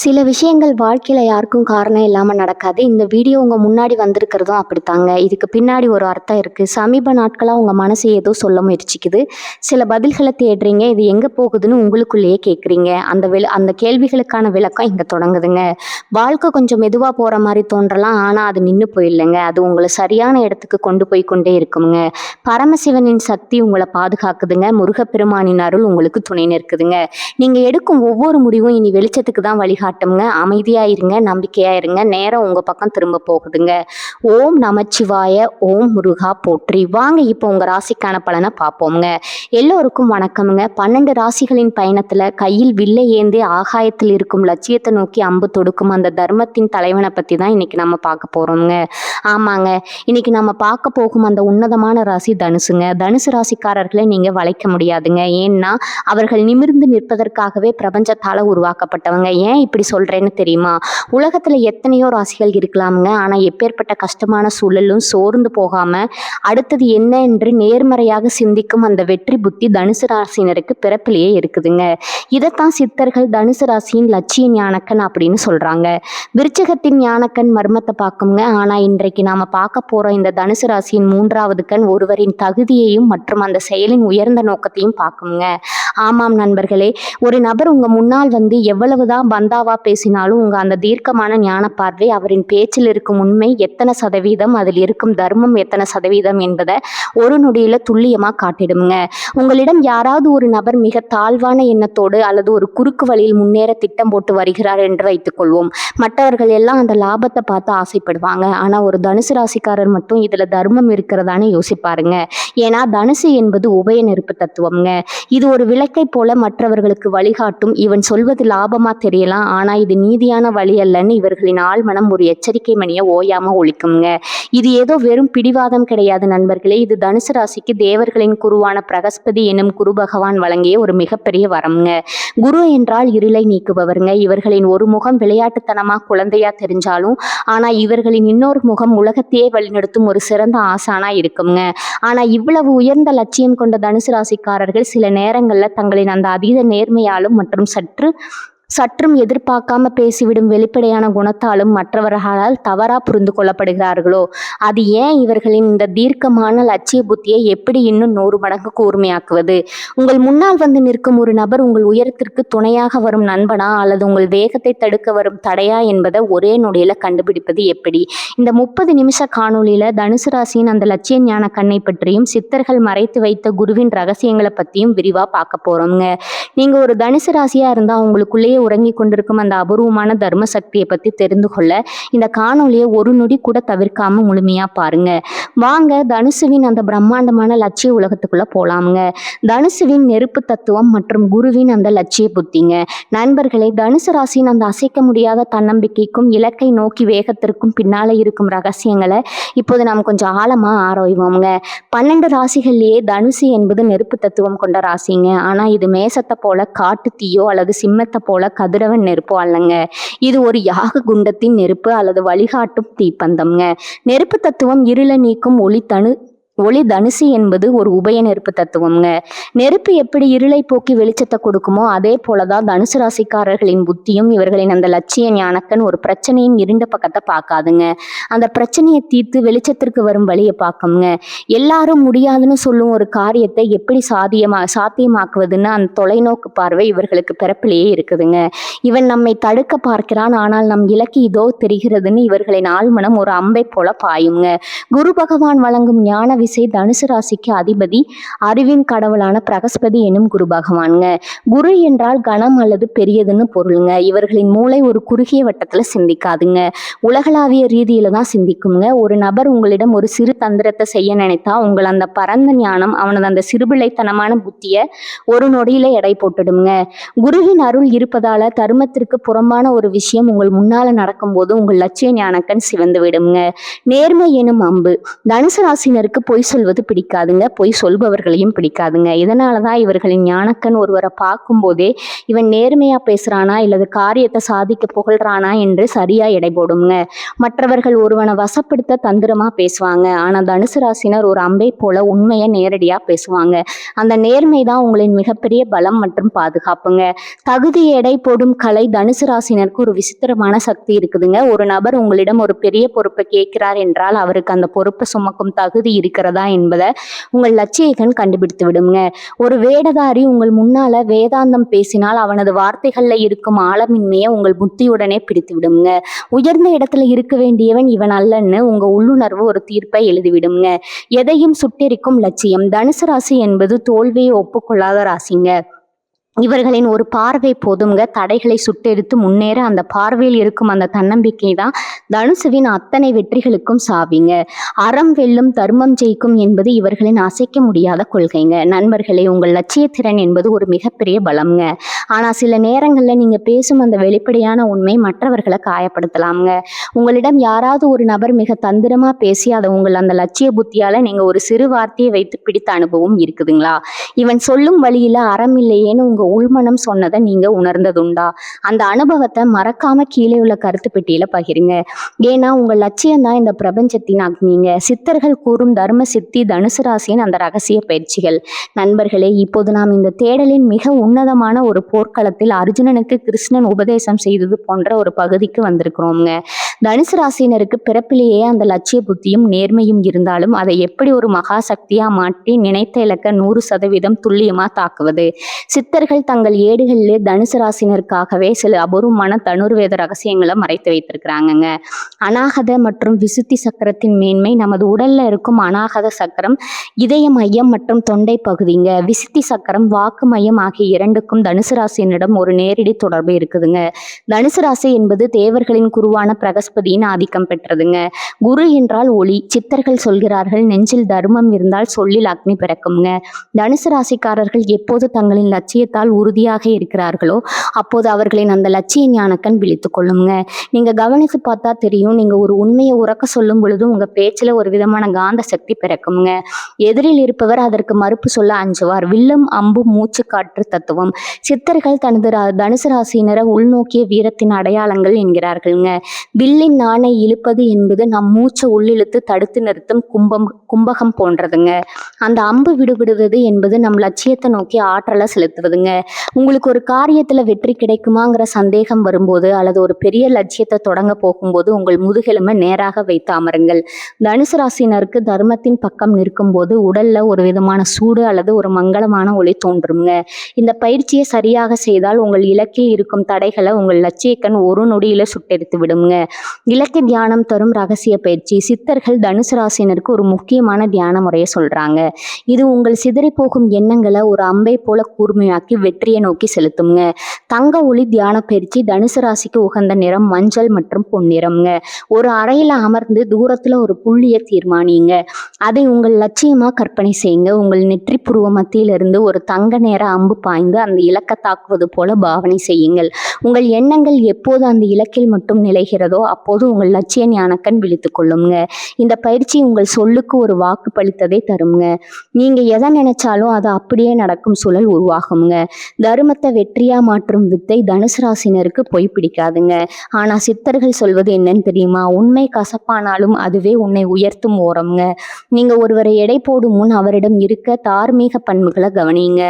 சில விஷயங்கள் வாழ்க்கையில யாருக்கும் காரணம் இல்லாம நடக்காது. இந்த வீடியோ உங்க முன்னாடி வந்திருக்கிறதும் அப்படித்தாங்க. இதுக்கு பின்னாடி ஒரு அர்த்தம் இருக்கு. சமீப நாட்களா உங்க மனசு ஏதோ சொல்ல முயற்சிக்குது. சில பதில்கள தேடுறீங்க. இது எங்க போகுதுன்னு உங்களுக்குள்ளேயே கேட்குறீங்க. அந்த கேள்விகளுக்கான விளக்கம் இங்க தொடங்குதுங்க. வாழ்க்கை கொஞ்சம் மெதுவா போற மாரி தோன்றலாம். ஆனா அது நின்னு போயிடலங்க. அது உங்கள சரியான இடத்துக்கு கொண்டு போய் கொண்டே இருக்குங்க. பரமசிவனின் சக்தி உங்கள பாதுகாக்குதுங்க. முருகப்பெருமானின் அருள் உங்களுக்கு துணை நிற்குதுங்க. நீங்க எடுக்கும் ஒவ்வொரு முடிவும் இனி வெளிச்சத்துக்கு தான் வழிகாட்டுங்க. அமைதியா இருங்க, நம்பிக்கையா இருங்க. நேரம் உங்க பக்கம் திரும்ப போகுதுங்க. ஓம் நமச்சிவாய, ஓம் முருகா போற்றி. வாங்க இப்போ உங்க ராசிக்கான பலனை பார்ப்போம்ங்க. எல்லோருக்கும் வணக்கம்ங்க. 12 ராசிகளின் பயணத்துல கையில் வில்லை ஏந்தி ஆகாயத்தில் இருக்கும் லட்சியத்தை நோக்கி அம்பு தொடுக்கும் அந்த தர்மத்தின் தலைவனை பத்தி தான் இன்னைக்கு நம்ம பார்க்க போறோம்ங்க. ஆமாங்க, இன்னைக்கு நம்ம பார்க்க போகும் அந்த உன்னதமான ராசி தனுசுங்க. தனுசு ராசிக்காரர்களை நீங்க வளைக்க முடியாதுங்க. ஏன்னா அவர்கள் நிமிர்ந்து நிற்பதற்காகவே பிரபஞ்சத்தால உருவாக்கப்பட்டவங்க. ஏன் இப்படி சொல்றேன்னு தெரியுமா? உலகத்துல எத்தனையோ ராசிகள் இருக்கலாமுங்க. ஆனா எப்பேற்பட்ட கஷ்டமான சூழலும் சோர்ந்து போகாம அடுத்தது என்ன என்று நேர்மறையாக சிந்திக்கும் அந்த வெற்றி புத்தி தனுசு ராசினருக்கு பிறப்பிலேயே இருக்குதுங்க. இதைத்தான் சித்தர்கள் தனுசு ராசியின் லட்சிய ஞானக்கண் அப்படின்னு சொல்றாங்க. விருச்சகத்தின் ஞானக்கண் மர்மத்தை பார்க்குங்க. ஆனா இன்றைக்கு நாம பார்க்க போற இந்த தனுசு ராசியின் 3வது கண் ஒருவரின் தகுதியையும் மற்றும் அந்த செயலின் உயர்ந்த நோக்கத்தையும் பார்க்குங்க. ஆமாம் நண்பர்களே, ஒரு நபர் உங்க முன்னால் வந்து எவ்வளவுதான் பந்தாவா பேசினாலும் உங்க அந்த தீர்க்கமான ஞான பார்வை, அவரின் பேச்சில் இருக்கும் உண்மை எத்தனை சதவீதம், அதில் இருக்கும் தர்மம் எத்தனை சதவீதம் என்பதை ஒரு நொடியில துல்லியமா காட்டிடுங்க. உங்களிடம் யாராவது ஒரு நபர் மிக தாழ்வான எண்ணத்தோடு அல்லது ஒரு குறுக்கு வழியில் முன்னேற திட்டம் போட்டு வருகிறார் என்று வைத்துக் கொள்வோம். மற்றவர்கள் எல்லாம் அந்த லாபத்தை பார்த்து ஆசைப்படுவாங்க. ஆனா ஒரு தனுசு ராசிக்காரர் மட்டும் இதுல தர்மம் இருக்கிறதான்னு யோசிப்பாருங்க. ஏன்னா தனுசு என்பது உபய நெருப்பு தத்துவம்ங்க. இது ஒரு விளக்கை போல மற்றவர்களுக்கு வழிகாட்டும். இவன் சொல்வது லாபமா தெரியலாம், ஆனா இது நீதியான வழி அல்லன்னு இவர்களின் ஆழ்மனம் ஒரு எச்சரிக்கை மணியை ஓயாம ஒழிக்குங்க. இது ஏதோ வெறும் பிடிவாதம் கிடையாது நண்பர்களே. இது தனுசு ராசிக்கு தேவர்களின் குருவான பிரகஸ்பதி எனும் குரு பகவான் வழங்கிய ஒரு மிகப்பெரிய வரம்ங்க. குரு என்றால் இருளை நீக்குபவருங்க. இவர்களின் ஒரு முகம் விளையாட்டுத்தனமா குழந்தையா தெரிஞ்சாலும் ஆனா இவர்களின் இன்னொரு முகம் உலகத்தையே வழிநடத்தும் ஒரு சிறந்த ஆசானா இருக்குங்க. ஆனா இவ்வளவு உயர்ந்த லட்சியம் கொண்ட தனுசு ராசிக்காரர்கள் சில நேரங்கள்ல தங்களின் அந்த அதீத நேர்மையாலும் மற்றும் சற்றும் எதிர்பார்க்காம பேசிவிடும் வெளிப்படையான குணத்தாலும் மற்றவர்களால் தவறா புரிந்து கொள்ளப்படுகிறார்களோ? அது ஏன் இவர்களின் இந்த தீர்க்கமான லட்சிய புத்தியை எப்படி இன்னும் 100 மடங்கு கூர்மையாக்குவது? உங்கள் முன்னால் வந்து நிற்கும் ஒரு நபர் உங்கள் உயரத்திற்கு துணையாக வரும் நண்பனா அல்லது உங்கள் வேகத்தை தடுக்க வரும் தடையா என்பதை ஒரே நொடியில கண்டுபிடிப்பது எப்படி? இந்த 30 நிமிஷ காணொளியில தனுசு ராசியின் அந்த லட்சிய ஞான கண்ணை பற்றியும் சித்தர்கள் மறைத்து வைத்த குருவின் ரகசியங்களை பத்தியும் விரிவா பார்க்க போறோம்ங்க. நீங்க ஒரு தனுசு ராசியா இருந்தா உங்களுக்குள்ளேயே உறங்கி கொண்டிருக்கும் அந்த அபூர்வமான தர்ம சக்தியை பத்தி தெரிந்து கொள்ள இந்த காணொலியை ஒரு நொடி கூட தவிர்க்காம முழுமையா பாருங்க. வாங்க தனுசுவின் அந்த பிரம்மாண்டமான லட்சிய உலகத்துக்குள்ள போலாமுங்க. தனுசுவின் நெருப்பு தத்துவம் மற்றும் குருவின் அந்த லட்சிய புத்திங்க. நண்பர்களே, தனுசு ராசியின் அந்த அசைக்க முடியாத தன்னம்பிக்கைக்கும் இலக்கை நோக்கி வேகத்திற்கும் பின்னால இருக்கும் ரகசியங்களை இப்போது நாம் கொஞ்சம் ஆழமா ஆராய்வோங்க. 12 ராசிகள்லயே தனுசு என்பது நெருப்பு தத்துவம் கொண்ட ராசிங்க. ஆனா இது மேசத்தை போல காட்டு தீயோ அல்லது சிம்மத்தை போல கதிரவன் நெருப்போ அல்லங்க. இது ஒரு யாக குண்டத்தின் நெருப்பு அல்லது வழிகாட்டும் தீப்பந்தம்ங்க. நெருப்பு தத்துவம் இருளை நீக்கும் ஒளி தனுசு என்பது ஒரு உபய நெருப்பு தத்துவம்ங்க. நெருப்பு எப்படி இருளை போக்கி வெளிச்சத்தை கொடுக்குமோ அதே போலதான் தனுசு ராசிக்காரர்களின் புத்தியும். இவர்களின் அந்த லட்சிய ஞானக்கண் ஒரு பிரச்சனையின் இருண்ட பக்கத்தை பார்க்காதுங்க. அந்த பிரச்சனையை தீர்த்து வெளிச்சத்திற்கு வரும் வழியை பார்க்குங்க. எல்லாரும் முடியாதுன்னு சொல்லும் ஒரு காரியத்தை எப்படி சாத்தியமாக்குவதுன்னு அந்த தொலைநோக்கு பார்வை இவர்களுக்கு பிறப்பிலேயே இருக்குதுங்க. இவன் நம்மை தடுக்க பார்க்கிறான், ஆனால் நம் இலக்கு இதோ தெரிகிறதுன்னு இவர்களின் ஆழ்மனம் ஒரு அம்பை போல பாயுங்க. குரு பகவான் வழங்கும் ஞான விசை தனுசு ராசிக்கு அதிபதி அறிவின் கடவுளான பிரகஸ்பதி எனும் குரு பகவானுங்க. குரு என்றால் கணம் அல்லது பெரியதுன்னு பொருளுங்க. இவர்களின் மூளை ஒரு குறுகிய வட்டத்துல சிந்திக்காதுங்க, உலகளாவிய ரீதியில தான் சிந்திக்குங்க. ஒரு நபர் உங்களிடம் ஒரு சிறு தந்திரத்தை செய்ய நினைத்தா உங்கள் அந்த பரந்த ஞானம் அவனது அந்த சிறுபிள்ளைத்தனமான புத்திய ஒரு நொடியில எடை போட்டுடுங்க. குருவின் அருள் இருப்பதால தர்மத்திற்கு புறம்பான ஒரு விஷயம் உங்கள் முன்னால நடக்கும்போது உங்கள் லட்சிய ஞானக்கண் சிவந்து விடுங்க. நேர்மை எனும் அம்பு. தனுசு ராசினருக்கு பொய் சொல்வது பிடிக்காதுங்க, பொய் சொல்பவர்களையும் பிடிக்காதுங்க. இதனால தான் இவர்களின் ஞானக்கண் ஒருவரை பார்க்கும்போதே இவன் நேர்மையா பேசுறானா இல்லது காரியத்தை சாதிக்க புகழ்றானா என்று சரியா எடை போடுங்க. மற்றவர்கள் ஒருவனை வசப்படுத்த தந்திரமா பேசுவாங்க. ஆனா தனுசு ராசினர் ஒரு அம்பை போல உண்மையை நேரடியா பேசுவாங்க. அந்த நேர்மை தான் உங்களின் மிகப்பெரிய பலம் மற்றும் பாதுகாப்புங்க. தகுதி எடை போடும் கலை தனுசு ராசினருக்கு ஒரு விசித்திரமான சக்தி இருக்குதுங்க. ஒரு நபர் உங்களிடம் ஒரு பெரிய பொறுப்பை கேட்கிறார் என்றால் அவருக்கு அந்த பொறுப்பை சுமக்கும் தகுதி இருக்கிறதா என்பதை உங்கள் லட்சியகன் கண்டுபிடித்து விடுங்க. ஒரு வேடதாரி உங்கள் முன்னால வேதாந்தம் பேசினால் அவனது வார்த்தைகள்ல இருக்கும் ஆழமின்மையை உங்கள் புத்தியுடனே பிடித்து விடுங்க. உயர்ந்த இடத்துல இருக்க வேண்டியவன் இவன் அல்லன்னு உங்க உள்ளுணர்வு ஒரு தீர்ப்பை எழுதிவிடுங்க. எதையும் சுட்டெரிக்கும் லட்சியம். தனுசு ராசி என்பது தோல்வியை ஒப்புக்கொள்ளாத ராசிங்க. இவர்களின் ஒரு பார்வை போதுங்க தடைகளை சுட்டெடுத்து முன்னேற. அந்த பார்வையில் இருக்கும் அந்த தன்னம்பிக்கை தான் தனுசுவின் அத்தனை வெற்றிகளுக்கும் சாவிங்க. அறம் வெல்லும் தர்மம் ஜெயிக்கும் என்பது இவர்களின் அசைக்க முடியாத கொள்கைங்க. நண்பர்களே, உங்கள் லட்சிய திறன் என்பது ஒரு மிகப்பெரிய பலம்ங்க. ஆனா சில நேரங்கள்ல நீங்க பேசும் அந்த வெளிப்படையான உண்மை மற்றவர்களை காயப்படுத்தலாம்ங்க. உங்களிடம் யாராவது ஒரு நபர் மிக தந்திரமா பேசி அதை உங்கள் அந்த லட்சிய புத்தியால நீங்க ஒரு சிறு வார்த்தையை வைத்து பிடித்த அனுபவம் இருக்குதுங்களா? இவன் சொல்லும் வழியில அறம் இல்லையேன்னு உங்க உள்மனம் சொன்னதை நீங்க உணர்ந்ததுண்டா? அந்த அனுபவத்தை மறக்காம கீழே உள்ள கருத்து பெட்டியில பகிருங்க. ஏன்னா உங்க லட்சியம் தான் இந்த பிரபஞ்சத்தின் அக்னிங்க. சித்தர்கள் கூறும் தர்ம சித்தி தனுசு ராசியின் அந்த ரகசிய பயிற்சிகள். நண்பர்களே, இப்போது நாம் இந்த தேடலின் மிக உன்னதமான ஒரு போர்க்களத்தில் அர்ஜுனனுக்கு கிருஷ்ணன் உபதேசம் செய்தது போன்ற ஒரு பகுதிக்கு வந்திருக்கிறோம்ங்க. தனுசு ராசினருக்கு பிறப்பிலேயே அந்த லட்சிய புத்தியும் நேர்மையும் இருந்தாலும் அதை எப்படி ஒரு மகா சக்தியா மாற்றி நினைத்த இலக்க 100% துல்லியமா தாக்குவது? சித்தர்கள் தங்கள் ஏடுகளிலே தனுசு ராசினருக்காகவே சில அபூர்வமான தனுர்வேத ரகசியங்களை மறைத்து வைத்திருக்கிறாங்கங்க. அநாகத மற்றும் விசுத்தி சக்கரத்தின் மேன்மை. நமது உடல்ல இருக்கும் அநாகத சக்கரம் இதய மையம் மற்றும் தொண்டை பகுதிங்க. விசுத்தி சக்கரம் வாக்கு மையம் ஆகிய இரண்டுக்கும் தனுசு ராசியினிடம் ஒரு நேரடி தொடர்பு இருக்குதுங்க. தனுசு ராசி என்பது தேவர்களின் குருவான பிரகஸ்பதியின் ஆதிக்கம் பெற்றதுங்க. குரு என்றால் ஒளி. சித்தர்கள் சொல்கிறார்கள், நெஞ்சில் தர்மம் இருந்தால் சொல்லில் அக்னி பிறக்குங்க. தனுசு ராசிக்காரர்கள் எப்போது தங்களின் லட்சியத்தால் உறுதியாக இருக்கிறார்களோ அப்போது அவர்களின் அந்த லட்சிய ஞானக்கண் விழித்து கொள்ளுங்க. நீங்க கவனித்து பார்த்தா தெரியும், நீங்க ஒரு உண்மையை உறக்க சொல்லும் பொழுது உங்க பேச்சுல ஒரு விதமான காந்த சக்தி பிறக்குங்க. எதிரில் இருப்பவர் அதற்கு மறுப்பு சொல்ல அஞ்சுவார். வில்லும் அம்பு மூச்சு காற்று தத்துவம். சித்தர்கள் தனது தனுசு ராசியினரை உள்நோக்கிய வீரத்தின் அடையாளங்கள் என்கிறார்கள்ங்க. வில்லின் நாணை இழுப்பது என்பது நம் மூச்சை உள்ளிழுத்து தடுத்து நிறுத்தும் கும்பகம் போன்றதுங்க. அந்த அம்பு விடுபடுவது என்பது நம் லட்சியத்தை நோக்கி ஆற்றலை செலுத்துவதுங்க. உங்களுக்கு ஒரு காரியத்துல வெற்றி கிடைக்குமாங்கிற சந்தேகம் வரும்போது அல்லது ஒரு பெரிய லட்சியத்தை தொடங்க போகும்போது உங்கள் முதுகெலும்பை நேராக வைத்து அமருங்கள். தனுசு ராசினருக்கு தர்மத்தின் பக்கம் நிற்கும் போது உடல்ல ஒரு விதமான சூடு அல்லது ஒரு மங்களமான ஒளி தோன்றுங்க. இந்த பயிற்சியை சரியாக செய்தால் உங்கள் இலக்கில் இருக்கும் தடைகளை உங்கள் லட்சியக்கண் ஒரு நொடியில சுட்டெடுத்து விடுங்க. இலக்கிய தியானம் தரும் ரகசிய பயிற்சி. சித்தர்கள் தனுசு ராசினருக்கு ஒரு முக்கியமான தியான முறையை சொல்றாங்க. இது உங்கள் சிதறி போகும் எண்ணங்களை ஒரு அம்பை போல கூர்மையாக்கி வெற்றியை நோக்கி செலுத்துங்க. தங்க ஒளி தியான பயிற்சி. தனுசு ராசிக்கு உகந்த நிறம் மஞ்சள் மற்றும் பொன்னிறம்ங்க. ஒரு அறையில அமர்ந்து தூரத்துல ஒரு புள்ளியை தீர்மானிங்க. அதை உங்கள் லட்சியமா கற்பனை செய்யுங்க. உங்கள் நெற்றி புருவ மத்தியிலிருந்து ஒரு தங்க நேர அம்பு பாய்ந்து அந்த இலக்கை தாக்குவது போல பாவனை செய்யுங்கள். உங்கள் எண்ணங்கள் எப்போது அந்த இலக்கில் மட்டும் நிலைகிறதோ அப்போது உங்கள் லட்சிய ஞானக்கண் விழித்துக் கொள்ளுங்க. இந்த பயிற்சி உங்கள் சொல்லுக்கு ஒரு வாக்கு பளித்ததை தருங்க. நீங்க எதை நினைச்சாலும் அது அப்படியே நடக்கும் சூழல் உருவாகுங்க. தர்மத்தை வெற்றியா மாற்றும் வித்தை தனுசு ராசினருக்கு பொய் பிடிக்காதுங்க. ஆனா சித்தர்கள் சொல்வது என்னன்னு தெரியுமா? உண்மை கசப்பானாலும் அதுவே உன்னை உயர்த்தும் ஓரம்ங்க. நீங்க ஒருவரை எடை போடும் முன் அவரிடம் இருக்க தார்மீக பண்புகளை கவனிங்க.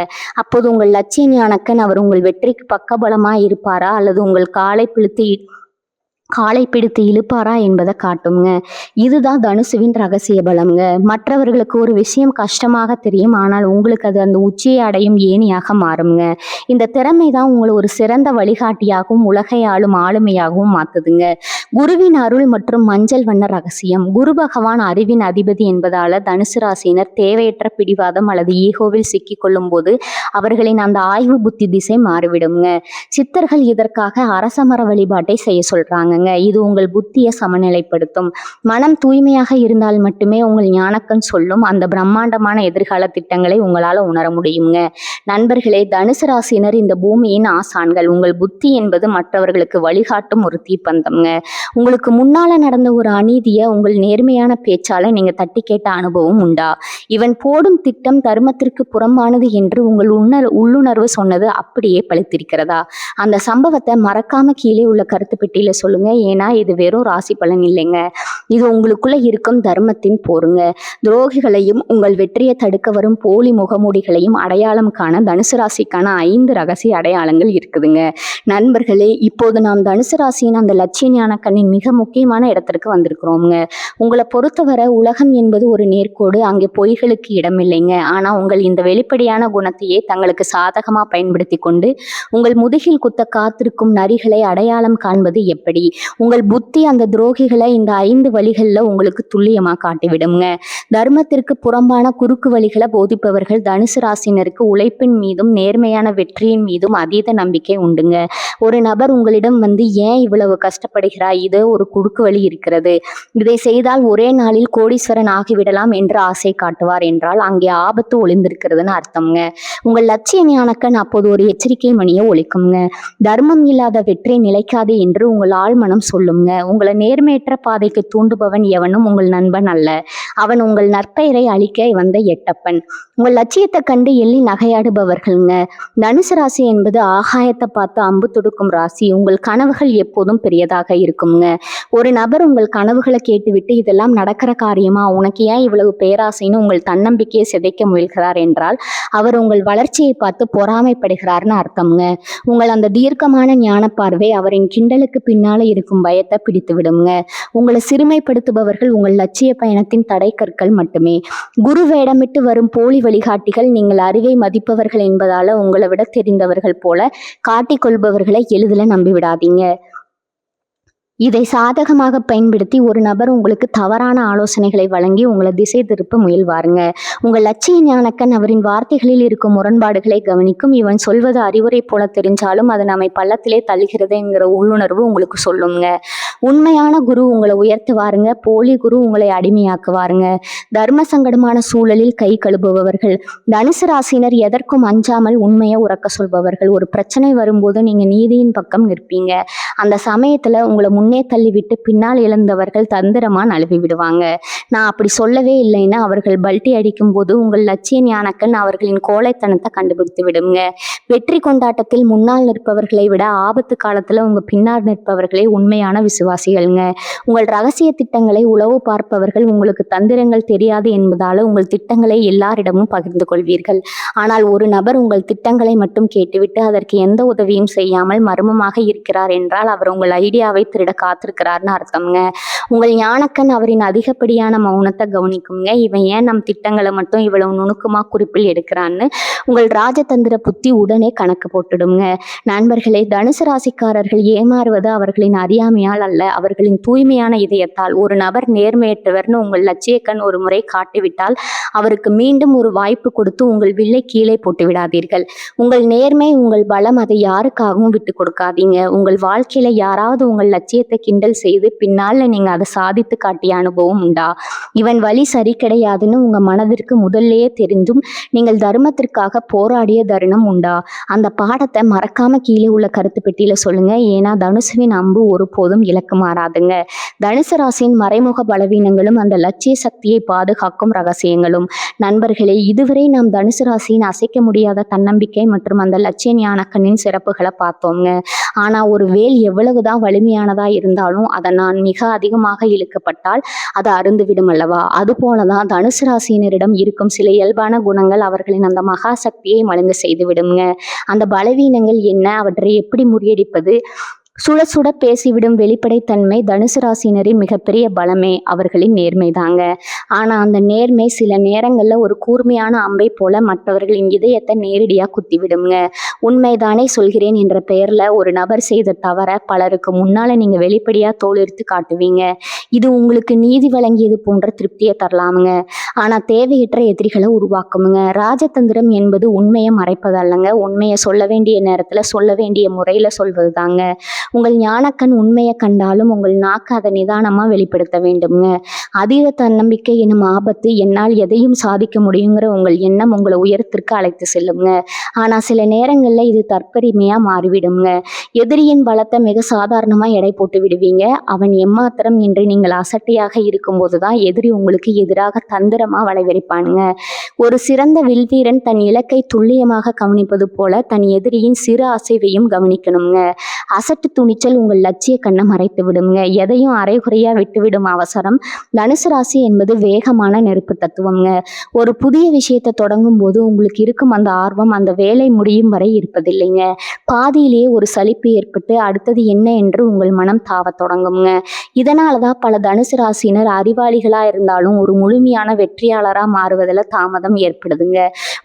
அப்போது உங்கள் லட்சிய ஞானக்கன் அவர் உங்கள் வெற்றிக்கு பக்கபலமா இருப்பாரா அல்லது உங்கள் காலை பிடித்து இழுப்பாரா என்பதை காட்டுங்க. இதுதான் தனுசுவின் ரகசிய பலம்ங்க. மற்றவர்களுக்கு ஒரு விஷயம் கஷ்டமாக தெரியும், ஆனால் உங்களுக்கு அது அந்த உச்சியை அடையும் ஏணியாக மாறுங்க. இந்த திறமை தான் உங்களை ஒரு சிறந்த வழிகாட்டியாகவும் உலகை ஆளும் ஆளுமையாகவும் மாத்துதுங்க. குருவின் அருள் மற்றும் மஞ்சள் வண்ண ரகசியம். குரு பகவான் அறிவின் அதிபதி என்பதால தனுசு ராசியினர் தேவையற்ற பிடிவாதம் அல்லது ஈகோவில் சிக்கி கொள்ளும் போது அவர்களின் அந்த ஆய்வு புத்தி திசை மாறிவிடுங்க. சித்தர்கள் இதற்காக அரசமர வழிபாட்டை செய்ய சொல்றாங்க. இது உங்கள் புத்தியை சமநிலைப்படுத்தும். மனம் தூய்மையாக இருந்தால் மட்டுமே உங்கள் ஞானக்கண் சொல்லும் அந்த பிரம்மாண்டமான எதிர்கால திட்டங்களை உங்களால உணர முடியுங்க. நண்பர்களே, தனுசு ராசினர் இந்த பூமியின் ஆசான்கள். உங்கள் புத்தி என்பது மற்றவர்களுக்கு வழிகாட்டும் ஒரு தீப்பந்தம்ங்க. உங்களுக்கு முன்னால நடந்த ஒரு அநீதியை உங்கள் நேர்மையான பேச்சால நீங்க தட்டி கேட்ட அனுபவம் உண்டா? இவன் போடும் திட்டம் தர்மத்திற்கு புறம்பானது என்று உங்கள் உள்ளுணர்வு சொன்னது அப்படியே பழித்திருக்கிறதா? அந்த சம்பவத்தை மறக்காம கீழே உள்ள கருத்து பெட்டியில சொல்லுங்க. ஏன்னா இது வெறும் ராசி பலன் இல்லைங்க. இது உங்களுக்குள்ள இருக்கும் தர்மத்தின் போருங்க. துரோகிகளையும் உங்கள் வெற்றியை தடுக்க வரும் போலி முகமூடிகளையும் அடையாளம் காண தனுசு ராசிக்கான 5 ரகசிய அடையாளங்கள் இருக்குதுங்க. நண்பர்களே, இப்போது நாம் தனுசு ராசியின் அந்த லட்சிய ஞானக்கண்ணின் மிக முக்கியமான இடத்திற்கு வந்திருக்கிறோங்க. உங்களை பொறுத்தவரை உலகம் என்பது ஒரு நேர்கோடு, அங்கே பொய்களுக்கு இடமில்லைங்க. ஆனா உங்கள் இந்த வெளிப்படையான குணத்தையே தங்களுக்கு சாதகமா பயன்படுத்தி கொண்டு உங்கள் முதுகில் குத்த காத்திருக்கும் நரிகளை அடையாளம் காண்பது எப்படி? உங்கள் புத்தி அந்த துரோகிகளை இந்த 5 வழிகள்ல உங்களுக்கு துல்லியமா காட்டிவிடுங்க. தர்மத்திற்கு புறம்பான குறுக்கு வழிகளை போதிப்பவர்கள் தனுசு ராசினருக்கு உழைப்பின் மீதும் நேர்மையான வெற்றியின் மீதும் அதீத நம்பிக்கை உண்டுங்க. ஒரு நபர் உங்களிடம் வந்து ஏன் இவ்வளவு கஷ்டப்படுகிறாய், இது ஒரு குறுக்கு வழி இருக்கிறது, இதை செய்தால் ஒரே நாளில் கோடீஸ்வரன் ஆகிவிடலாம் என்று ஆசை காட்டுவார் என்றால் அங்கே ஆபத்து ஒளிந்திருக்கிறதுன்னு அர்த்தம்ங்க. உங்கள் லட்சிய ஞானக்கண் அப்போது ஒரு எச்சரிக்கை மணியை ஒலிக்குங்க. தர்மம் இல்லாத வெற்றி நிலைக்காது என்று உங்கள் ஆழ்மனம் சொல்லுங்க. உங்களை நேர்மையற்ற பாதைக்கு தூண்டுபவன் எவனும் உங்கள் நண்பன் அல்ல, அவன் உங்கள் நற்பெயரை அழிக்க வந்த எட்டப்பன். உங்கள் லட்சியத்தை கண்டு எள்ளி நகையாடுபவர்கள்ங்க. தனுசு ராசி என்பது ஆகாயத்தை பார்த்து அம்பு தொடுக்கும் ராசி. உங்கள் கனவுகள் எப்போதும் பெரியதாக இருக்குங்க. ஒரு நபர் உங்கள் கனவுகளை கேட்டுவிட்டு இதெல்லாம் நடக்கிற காரியமா, உனக்கு ஏன் இவ்வளவு பேராசைன்னு உங்கள் தன்னம்பிக்கையை சிதைக்க முயல்கிறார் என்றால் அவர் உங்கள் வளர்ச்சியை பார்த்து பொறாமைப்படுகிறார்னு அர்த்தம்ங்க. உங்கள் அந்த தீர்க்கமான ஞான பார்வை அவரின் கிண்டலுக்கு பின்னால இருக்கும் பயத்தை பிடித்து விடுங்க. உங்களை சிறுமைப்படுத்துபவர்கள் உங்கள் லட்சிய பயணத்தின் தடை கற்கள் மட்டுமே. குரு வேடமிட்டு வரும் போலி வழிகாட்டிகள் நீங்கள் அறிவை மதிப்பவர்கள் என்பதால உங்களை விட தெரிந்தவர்கள் போல காட்டிக்கொள்பவர்களை எளிதில் நம்பிவிடாதீங்க. இதை சாதகமாக பயன்படுத்தி ஒரு நபர் உங்களுக்கு தவறான ஆலோசனைகளை வழங்கி உங்களை திசை திருப்ப முயல்வாருங்க. உங்கள் லட்சிய ஞானக்கண் அவரின் வார்த்தைகளில் இருக்கும் முரண்பாடுகளை கவனிக்கும். இவன் சொல்வது அறிவுரை போல தெரிஞ்சாலும் அது நம்மை பள்ளத்திலே தள்ளுகிறதுங்கிற உள்ளுணர்வு உங்களுக்கு சொல்லுங்க. உண்மையான குரு உங்களை உயர்த்துவாருங்க, போலி குரு உங்களை அடிமையாக்குவாருங்க. தர்ம சங்கடமான சூழலில் கை கழுவுபவர்கள் தனுசு ராசினர் எதற்கும் அஞ்சாமல் உண்மையை உறக்க சொல்பவர்கள். ஒரு பிரச்சனை வரும்போது நீங்க நீதியின் பக்கம் நிற்பீங்க. அந்த சமயத்துல உங்களை முன்னே தள்ளிவிட்டு பின்னால் இழந்தவர்கள் தந்திரமா நழுவி விடுவாங்க. நான் அப்படி சொல்லவே இல்லைன்னா அவர்கள் பல்ட்டி அடிக்கும் போது உங்கள் லட்சிய ஞானக்கண் அவர்களின் கோழைத்தனத்தை கண்டுபிடித்து விடுங்க. வெற்றி கொண்டாட்டத்தில் முன்னால் நிற்பவர்களை விட ஆபத்து காலத்துல உங்க பின்னால் நிற்பவர்களே உண்மையான விசுவாசிகள்ங்க. உங்கள் ரகசிய திட்டங்களை உளவு பார்ப்பவர்கள் உங்களுக்கு தந்திரங்கள் தெரியாது என்பதால உங்கள் திட்டங்களை எல்லாரிடமும் பகிர்ந்து கொள்வீர்கள். ஆனால் ஒரு நபர் உங்கள் திட்டங்களை மட்டும் கேட்டுவிட்டு அதற்கு எந்த உதவியும் செய்யாமல் மர்மமாக இருக்கிறார் என்றால் அவர் உங்கள் ஐடியாவை திருட காத்திருக்கிறார்னு அர்த்தம்ங்க. உங்கள் ஞானக்கண் அவரின் அதிகப்படியான மௌனத்தை கவனிக்குங்க. இவன் ஏன் நம் திட்டங்களை மட்டும் இவ்வளவு நுணுக்கமா குறிப்பில் எடுக்கிறான்னு உங்கள் ராஜதந்திர புத்தி உடனே கணக்கு போட்டுடுங்க. நண்பர்களே, தனுசு ராசிக்காரர்கள் ஏமாறுவது அவர்களின் அறியாமையால் அல்ல, அவர்களின் தூய்மையான இதயத்தால். ஒரு நபர் நேர்மையற்றவர்னு உங்கள் லட்சிய கண் ஒரு முறை காட்டிவிட்டால் அவருக்கு மீண்டும் ஒரு வாய்ப்பு கொடுத்து உங்கள் வில்லை கீழே போட்டு விடாதீர்கள். உங்கள் நேர்மை, உங்கள் பலம், அதை யாருக்காகவும் விட்டு கொடுக்காதீங்க. உங்கள் வாழ்க்கையில யாராவது உங்கள் லட்சியத்தை கிண்டல் செய்து பின்னால நீங்க அதை சாதித்து காட்டிய அனுபவம் உண்டா? இவன் வழி சரி கிடையாதுன்னு உங்க மனதிற்கு முதல்லையே தெரிந்தும் நீங்கள் தர்மத்திற்காக போராடிய தருணம் உண்டா? அந்த பாடத்தை மறக்காம கீழே உள்ள கருத்து பெட்டியில சொல்லுங்க. ஏன்னா தனுசுவின் அம்பு ஒருபோதும் இலக்கு மாறாதுங்க. தனுசு ராசியின் மறைமுக பலவீனங்களும் அந்த லட்சிய சக்தியை பாதுகாக்கும் ரகசியங்களும். நண்பர்களே, இதுவரை நாம் தனுசு ராசியின் அசைக்க முடியாத தன்னம்பிக்கை மற்றும் அந்த லட்சிய ஞானக்கண்ணின் சிறப்புகளை பார்த்தோங்க. ஆனா ஒரு வேல் எவ்வளவுதான் வலிமையானதா இருந்தாலும் அதை நான் மிக அதிகமாக இழுக்கப்பட்டால் அது அருந்துவிடும் அல்லவா? அது போலதான் தனுசு ராசியினரிடம் இருக்கும் சில இயல்பான குணங்கள் அவர்களின் அந்த மகா சக்தியை மழுங்க செய்து விடுங்க. அந்த பலவீனங்கள் என்ன, அவற்றை எப்படி முறியடிப்பது? சுட சுட பேசிவிடும் வெளிப்படைத்தன்மை தனுசு ராசினரின் மிகப்பெரிய பலமே அவர்களின் நேர்மை தாங்க. ஆனா அந்த நேர்மை சில நேரங்கள்ல ஒரு கூர்மையான அம்பை போல மற்றவர்களின் இதயத்தை நேரடியா குத்தி விடுங்க. உண்மைதானே சொல்கிறேன் என்ற பெயர்ல ஒரு நபர் செய்த தவற பலருக்கு முன்னால நீங்க வெளிப்படையா தோலுரித்து காட்டுவீங்க. இது உங்களுக்கு நீதி வழங்கியது போன்ற திருப்தியை தரலாமுங்க. ஆனா தேவையற்ற எதிரிகளை உருவாக்குமுங்க. ராஜதந்திரம் என்பது உண்மையை மறைப்பதல்லங்க, உண்மையை சொல்ல வேண்டிய நேரத்துல சொல்ல வேண்டிய முறையில சொல்வது தாங்க. உங்கள் ஞானக்கண் உண்மையை கண்டாலும் உங்கள் நாக்கு அதை நிதானமா வெளிப்படுத்த வேண்டும்ங்க. அதீத தன்னம்பிக்கை எனும் ஆபத்து, என்னால் எதையும் சாதிக்க முடியுங்கிற உங்கள் எண்ணம் உங்களை உயரத்திற்கு அழைத்து செல்லுங்க. ஆனா சில நேரங்கள் நேரங்களில் இது தற்பெருமையாக மாறிவிடுங்க. எதிரியின் பலத்தை மிக சாதாரணமாக எடை போட்டு விடுவீங்க. அவன் எம்மாத்திரம் என்று நீங்கள் அசட்டையாக இருக்கும்போது தான் எதிரி உங்களுக்கு எதிராக தந்திரமாக வளைவெறிப்பானுங்க. ஒரு சிறந்த வில்வீரன் தன் இலக்கை துல்லியமாக கவனிப்பது போல தன் எதிரியின் சிறு அசைவையும் கவனிக்கணுங்க. அசட்டு துணிச்சல் உங்கள் லட்சிய கண்ணை மறைத்து விடுங்க. எதையும் அரைகுறையா விட்டுவிடும் அவசரம். தனுசு ராசி என்பது வேகமான நெருப்பு தத்துவம்ங்க. ஒரு புதிய விஷயத்தை தொடங்கும் போது உங்களுக்கு இருக்கும் அந்த ஆர்வம் அந்த வேலை முடியும் வரை இருப்பதில்லைங்க. பாதியிலேயே ஒரு சலிப்பு ஏற்பட்டு அடுத்தது என்ன என்று உங்கள் மனம் தாவ தொடங்குங்க. இதனாலதான் பல தனுசு ராசியினர் அறிவாளிகளா இருந்தாலும் ஒரு முழுமையான வெற்றியாளரா மாறுவதில் தாமதம் ஏற்படுதுங்க.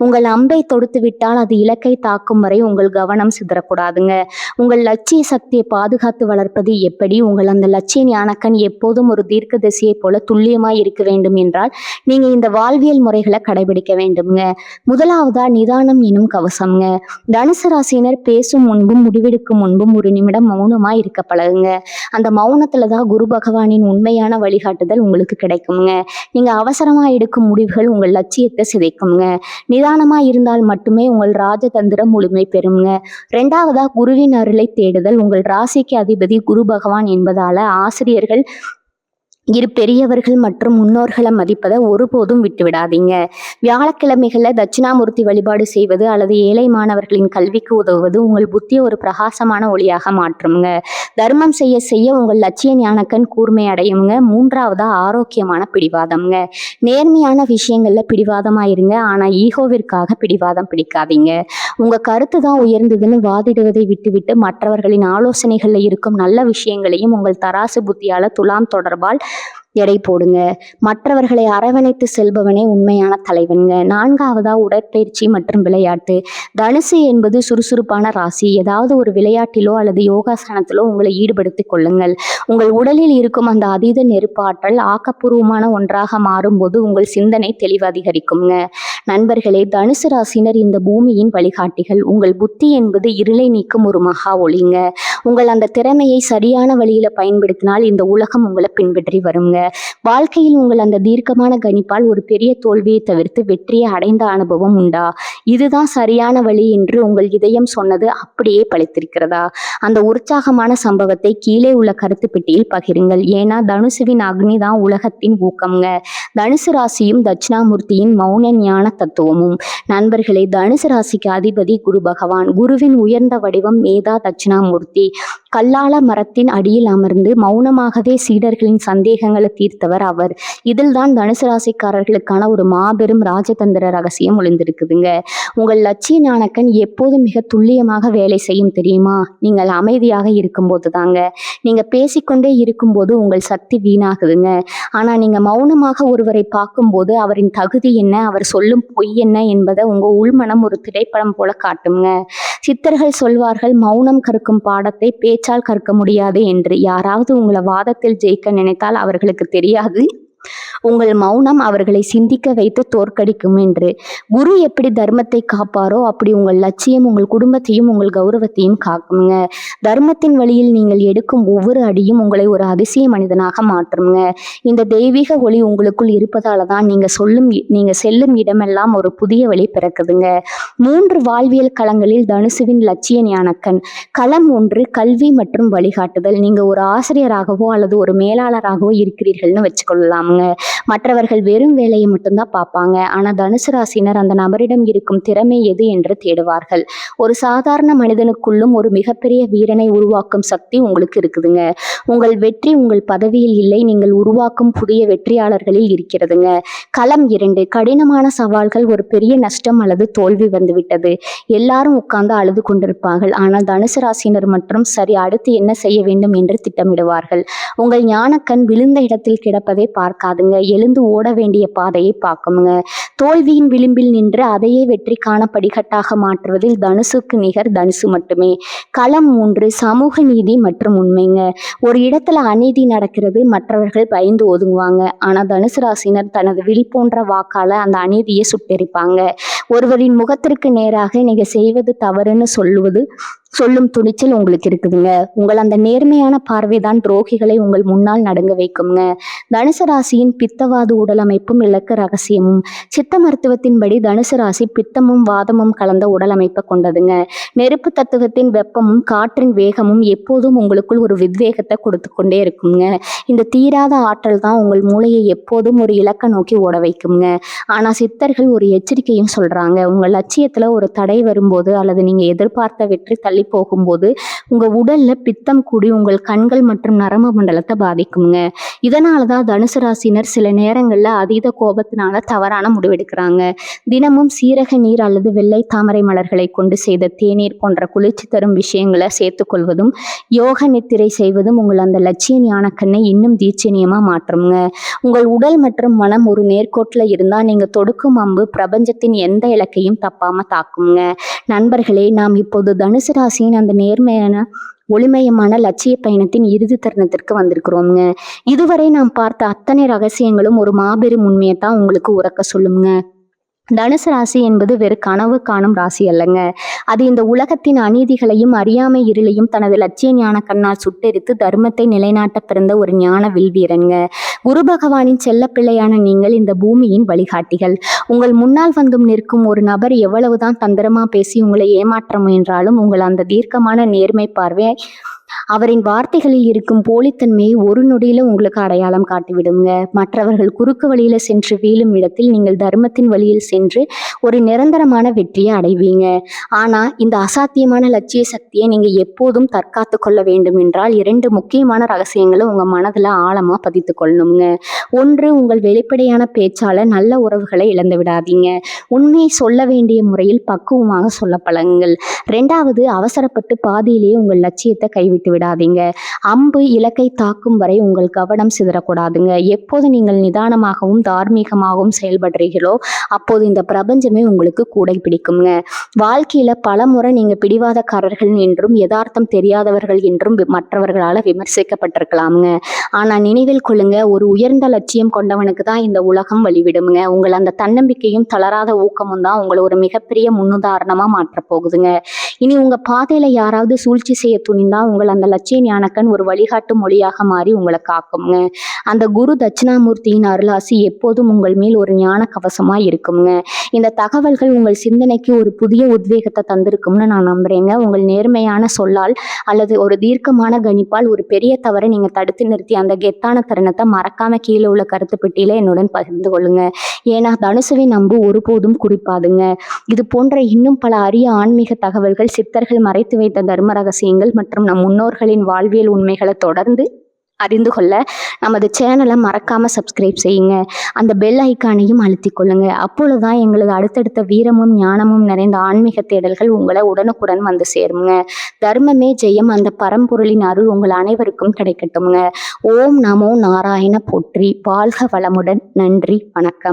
உங்கள் அம்பை தொடுத்து விட்டால் அது இலக்கை தாக்கும் வரை உங்கள் கவனம் சிதறக்கூடாதுங்க. உங்கள் லட்சிய சக்தியை பாதுகாத்து வளர்ப்பது எப்படி? உங்கள் அந்த லட்சிய ஞானக்கண் எப்போதும் ஒரு தீர்க்க திசையை போல துல்லியமாய் இருக்க வேண்டும் என்றால் நீங்க இந்த வாழ்வியல் முறைகளை கடைபிடிக்க வேண்டும்ங்க. முதலாவதா நிதானம் எனும் கவசம்ங்க. தனுசு ராசியினர் பேசும் முன்பும் முடிவெடுக்கும் முன்பும் ஒரு நிமிடம் மௌனமா இருக்க பழகுங்க. அந்த மௌனத்துலதான் குரு பகவானின் உண்மையான வழிகாட்டுதல் உங்களுக்கு கிடைக்குங்க. நீங்க அவசரமா எடுக்கும் முடிவுகள் உங்கள் லட்சியத்தை சிதைக்குங்க. நிதானமா இருந்தால் மட்டுமே உங்கள் ராஜதந்திரம் முழுமை பெறுங்க. ரெண்டாவதா குருவின் அருளை தேடுதல். உங்கள் ராசிக்கு அதிபதி குரு பகவான் என்பதால ஆசிரியர்கள் இரு பெரியவர்கள் மற்றும் முன்னோர்களை மதிப்பதை ஒருபோதும் விட்டுவிடாதீங்க. வியாழக்கிழமைகளில் தட்சிணாமூர்த்தி வழிபாடு செய்வது அல்லது ஏழை மாணவர்களின் கல்விக்கு உதவுவது உங்கள் புத்தியை ஒரு பிரகாசமான ஒளியாக மாற்றுங்க. தர்மம் செய்ய செய்ய உங்கள் லட்சிய ஞானக்கண் கூர்மை அடையுங்க. மூன்றாவதா ஆரோக்கியமான பிடிவாதம்ங்க. நேர்மையான விஷயங்கள்ல பிடிவாதமாயிருங்க. ஆனா ஈகோவிற்காக பிடிவாதம் பிடிக்காதீங்க. உங்க கருத்து தான் உயர்ந்ததுன்னு வாதிடுவதை விட்டுவிட்டு மற்றவர்களின் ஆலோசனைகள்ல இருக்கும் நல்ல விஷயங்களையும் உங்கள் தராசு புத்தியால துலாம் தொடர்பால் எடை போடுங்க. மற்றவர்களை அரவணைத்து செல்பவனே உண்மையான தலைவன்ங்க. நான்காவதா உடற்பயிற்சி மற்றும் விளையாட்டு. தனுசு என்பது சுறுசுறுப்பான ராசி. ஏதாவது ஒரு விளையாட்டிலோ அல்லது யோகாசனத்திலோ உங்களை ஈடுபடுத்திக் கொள்ளுங்கள். உங்கள் உடலில் இருக்கும் அந்த அதீத நெருப்பாற்றல் ஆக்கப்பூர்வமான ஒன்றாக மாறும்போது உங்கள் சிந்தனை தெளிவு அதிகரிக்குங்க. நண்பர்களே, தனுசு ராசினர் இந்த பூமியின் வழிகாட்டிகள். உங்கள் புத்தி என்பது இருளை நீக்கும் ஒரு மகா ஒளிங்க. உங்கள் அந்த திறமையை சரியான வழியில பயன்படுத்தினால் இந்த உலகம் உங்களை பின்பற்றி வருங்க. வாழ்க்கையில் உங்கள் அந்த தீர்க்கமான கணிப்பால் ஒரு பெரிய தோல்வியை தவிர்த்து வெற்றியை அடைந்த அனுபவம் உண்டா? இதுதான் சரியான வழி என்று உங்கள் இதயம் சொன்னது அப்படியே பழித்திருக்கிறதா? அந்த உற்சாகமான சம்பவத்தை கீழே உள்ள கருத்து பெட்டியில் பகிருங்கள். ஏன்னா தனுசுவின் அக்னி தான் உலகத்தின் ஊக்கம்ங்க. தனுசு ராசியும் தட்சிணாமூர்த்தியின் மௌன ஞான தத்துவமும். நண்பர்களே, தனுசு ராசிக்கு அதிபதி குரு பகவான். குருவின் உயர்ந்த வடிவம் மேதா தட்சிணாமூர்த்தி. கல்லால மரத்தின் அடியில் அமர்ந்து மௌனமாகவே சீடர்களின் சந்தேகங்களை தீர்த்தவர் அவர். இதில் தான் தனுசு ராசிக்காரர்களுக்கான ஒரு மாபெரும் ராஜதந்திர ரகசியம் ஒளிந்திருக்குதுங்க. உங்கள் லட்சிய ஞானக்கண் எப்போது மிக துல்லியமாக வேலை செய்யும் தெரியுமா? நீங்கள் அமைதியாக இருக்கும்போது தாங்க. நீங்க பேசிக்கொண்டே இருக்கும்போது உங்கள் சக்தி வீணாகுதுங்க. ஆனா நீங்க மௌனமாக ஒருவரை பார்க்கும்போது அவரின் தகுதி என்ன, அவர் சொல்லும் பொய் என்ன என்பதை உங்க உள்மனம் ஒரு திரைப்படம் போல காட்டுங்க. சித்தர்கள் சொல்வார்கள், மௌனம் கற்கும் பாடத்தை பேச்சால் கற்க முடியாது என்று. யாராவது உங்களை வாதத்தில் ஜெயிக்க நினைத்தால் அவர்களுக்கு தெரியாது உங்கள் மௌனம் அவர்களை சிந்திக்க வைத்து தோற்கடிக்கும் என்று. குரு எப்படி தர்மத்தை காப்பாரோ அப்படி உங்கள் லட்சியம் உங்கள் குடும்பத்தையும் உங்கள் கௌரவத்தையும் காக்குங்க. தர்மத்தின் வழியில் நீங்கள் எடுக்கும் ஒவ்வொரு அடியும் உங்களை ஒரு அதிசய மனிதனாக மாற்றுங்க. இந்த தெய்வீக ஒளி உங்களுக்குள் இருப்பதால தான் நீங்க செல்லும் இடமெல்லாம் ஒரு புதிய வழி பிறக்குதுங்க. 3 வாழ்வியல் களங்களில் தனுசுவின் லட்சிய ஞானக்கண். களம் 1 கல்வி மற்றும் வழிகாட்டுதல். நீங்க ஒரு ஆசிரியராகவோ அல்லது ஒரு மேலாளராகவோ இருக்கிறீர்கள்னு வச்சுக்கொள்ளலாமுங்க. மற்றவர்கள் வெறும் வேலையை மட்டும்தான் பார்ப்பாங்க. ஆனா தனுசு ராசினர் அந்த நபரிடம் இருக்கும் திறமை எது என்று தேடுவார்கள். ஒரு சாதாரண மனிதனுக்குள்ளும் ஒரு மிகப்பெரிய வீரனை உருவாக்கும் சக்தி உங்களுக்கு இருக்குதுங்க. உங்கள் வெற்றி உங்கள் பதவியில் இல்லை, நீங்கள் உருவாக்கும் புதிய வெற்றியாளர்களில் இருக்கிறதுங்க. களம் 2 கடினமான சவால்கள். ஒரு பெரிய நஷ்டம் அல்லது தோல்வி வந்துவிட்டது. எல்லாரும் உட்கார்ந்து அழுது கொண்டிருப்பார்கள். ஆனால் தனுசு ராசினர் மற்றும் சரி அடுத்து என்ன செய்ய வேண்டும் என்று திட்டமிடுவார்கள். உங்கள் ஞானக்கண் விழுந்த இடத்தில் கிடப்பதை பார்க்காதுங்க, எழுந்து ஓட வேண்டிய பாதையை பார்க்குங்க. தோல்வியின் விளிம்பில் நின்று அதையே வெற்றிக்கான படிக்கட்டாக மாற்றுவதில் தனுசுக்கு நிகர் தனுசு மட்டுமே. களம் 3 சமூக நீதி மற்றும் உண்மைங்க. ஒரு இடத்துல அநீதி நடக்கிறது, மற்றவர்கள் பயந்து ஒதுங்குவாங்க. ஆனா தனுசு ராசினர் தனது வில் போன்ற வாக்கால அந்த அநீதியை சுட்டெரிப்பாங்க. ஒருவரின் முகத்திற்கு நேராக நீங்க செய்வது தவறுன்னு சொல்லும் துணிச்சல் உங்களுக்கு இருக்குதுங்க. உங்கள் அந்த நேர்மையான பார்வைதான் துரோகிகளை உங்கள் முன்னால் நடுங்க வைக்குங்க. தனுசு ராசியின் பித்தவாது உடல் அமைப்பும் இலக்கு ரகசியமும். சித்த மருத்துவத்தின்படி தனுசு ராசி பித்தமும் வாதமும் கலந்த உடல் அமைப்பை கொண்டதுங்க. நெருப்பு தத்துவத்தின் வெப்பமும் காற்றின் வேகமும் எப்போதும் உங்களுக்குள் ஒரு வித்வேகத்தை கொடுத்து கொண்டே இருக்குங்க. இந்த தீராத ஆற்றல் தான் உங்கள் மூளையை எப்போதும் ஒரு இலக்க நோக்கி ஓட வைக்குங்க. ஆனா சித்தர்கள் ஒரு எச்சரிக்கையும் சொல்றாங்க. உங்க லட்சியத்துல ஒரு தடை வரும்போது அல்லது நீங்க எதிர்பார்த்த வெற்றி தள்ளி போகும்போது உங்க உடல்ல பித்தம் கூடி உங்கள் கண்கள் மற்றும் நரம்பு மண்டலத்தை பாதிக்குங்க. இதனாலதான் தனுசு ராசினர் சில நேரங்கள்ல அதீத கோபத்தினால தவறான முடிவெடுக்கிறாங்க. தினமும் சீரக நீர் அல்லது வெள்ளை தாமரை மலர்களை கொண்டு செய்த தேநீர் போன்ற குளிர்ச்சி தரும் விஷயங்களை சேர்த்துக்கொள்வதும் யோக நித்திரை செய்வதும் உங்கள் அந்த லட்சிய ஞானக்கண்ணை இன்னும் தீட்சணியமா மாற்றுங்க. உங்கள் உடல் மற்றும் மனம் ஒரு நேர்கோட்டில் இருந்தால் நீங்கள் தொடுக்கும் அம்பு பிரபஞ்சத்தின் எந்த இலக்கையும் தப்பாம தாக்குங்க. நண்பர்களே, நாம் இப்போது தனுசு ராசியின் அந்த நேர்மையான ஒளிமயமான லட்சிய பயணத்தின் இறுதி தருணத்திற்கு வந்திருக்கிறோங்க. இதுவரை நாம் பார்த்த அத்தனை ரகசியங்களும் ஒரு மாபெரும் உண்மையைத்தான் உங்களுக்கு உறக்க சொல்லுங்க. தனுசு ராசி என்பது வெறு கனவு காணும் ராசி அல்லங்க. அது இந்த உலகத்தின் அநீதிகளையும் அறியாமை இருளையும் தனது லட்சிய ஞான கண்ணால் சுட்டெரித்து தர்மத்தை நிலைநாட்ட பிறந்த ஒரு ஞான வில்வீரங்க. குரு பகவானின் செல்ல பிள்ளையான நீங்கள் இந்த பூமியின் வழிகாட்டிகள். உங்கள் முன்னால் வந்தும் நிற்கும் ஒரு நபர் எவ்வளவுதான் தந்திரமா பேசி உங்களை ஏமாற்ற முயன்றாலும் உங்கள் அந்த தீர்க்கமான நேர்மை பார்வை அவரின் வார்த்தைகளில் இருக்கும் போலித்தன்மையை ஒரு நொடியில உங்களுக்கு அடையாளம் காட்டிவிடுங்க. மற்றவர்கள் குறுக்கு வழியில சென்று வீழும் இடத்தில் நீங்கள் தர்மத்தின் வழியில் சென்று ஒரு நிரந்தரமான வெற்றியை அடைவீங்க. ஆனா இந்த அசாத்தியமான லட்சிய சக்தியை நீங்க எப்போதும் தற்காத்து கொள்ள வேண்டும் என்றால் 2 முக்கியமான ரகசியங்களை உங்க மனதுல ஆழமா பதித்து கொள்ளணுங்க. ஒன்று, உங்கள் வெளிப்படையான பேச்சால நல்ல உறவுகளை இழந்து விடாதீங்க. உண்மையை சொல்ல வேண்டிய முறையில் பக்குவமாக சொல்ல பழகுங்கள். 2வது, அவசரப்பட்டு பாதியிலேயே உங்கள் லட்சியத்தை கைவிட்டு விடாதீங்க. அம்பு இலக்கை தாக்கும் வரை உங்கள் கவனம் சிதறக்கூடாதுங்க. எப்போது நீங்கள் நிதானமாகவும் தார்மீகமாகவும் செயல்படுறீங்களோ அப்போது இந்த பிரபஞ்சமே உங்களுக்கு கூடை பிடிக்குங்க. வாழ்க்கையில பல முறை நீங்க பிடிவாதக்காரர்கள் என்றும் யதார்த்தம் தெரியாதவர்கள் என்றும் மற்றவர்களால விமர்சிக்கப்பட்டிருக்கலாமுங்க. ஆனா நினைவில் கொள்ளுங்க, ஒரு உயர்ந்த லட்சியம் கொண்டவனுக்கு தான் இந்த உலகம் வழிவிடுங்க. உங்கள் அந்த தன்னம்பிக்கையும் தளராத ஊக்கமும் தான் உங்களை ஒரு மிகப்பெரிய முன்னுதாரணமா மாற்றப் போகுதுங்க. இனி உங்க பாதையில யாராவது சூழ்ச்சி செய்ய துணிந்தா உங்கள் அந்த லட்சிய ஞானக்கண் ஒரு வழிகாட்டு மொழியாக மாறி உங்களை காக்குங்க. அந்த குரு தட்சிணாமூர்த்தியின் அருளாசி எப்போதும் உங்கள் மேல் ஒரு ஞான கவசமா இருக்குங்க. இந்த தகவல்கள் உங்கள் சிந்தனைக்கு ஒரு புதிய உத்வேகத்தை தந்திருக்கும்னு நான் நம்புறேங்க. உங்கள் நேர்மையான சொல்லால் அல்லது ஒரு தீர்க்கமான கணிப்பால் ஒரு பெரிய தவறை நீங்க தடுத்து நிறுத்தி அந்த கெத்தான தருணத்தை மறக்காம கீழே உள்ள கருத்து பெட்டியில என்னுடன் பகிர்ந்து கொள்ளுங்க. ஏன்னா தனுசுவின் அம்பு ஒருபோதும் குறிப்பாதுங்க. இது போன்ற இன்னும் பல அரிய ஆன்மீக தகவல்கள், சித்தர்கள் மறைத்து வைத்த தர்ம ரகசியங்கள் மற்றும் நம் முன்னோர்களின் வாழ்வியல் உண்மைகளை தொடர்ந்து அறிந்து கொள்ள நமது சேனலை மறக்காம சப்ஸ்கிரைப் செய்யுங்க. அந்த பெல் ஐக்கானையும் அழுத்திக் கொள்ளுங்க. அப்பொழுதுதான் எங்களது அடுத்தடுத்த வீரமும் ஞானமும் நிறைந்த ஆன்மீக தேடல்கள் உங்களை உடனுக்குடன் வந்து சேருங்க. தர்மமே ஜெயம். அந்த பரம்பொருளின் அருள் உங்கள் அனைவருக்கும் கிடைக்கட்டும்ங்க. ஓம் நமோ நாராயண போற்றி. வாழ்க வளமுடன். நன்றி, வணக்கம்.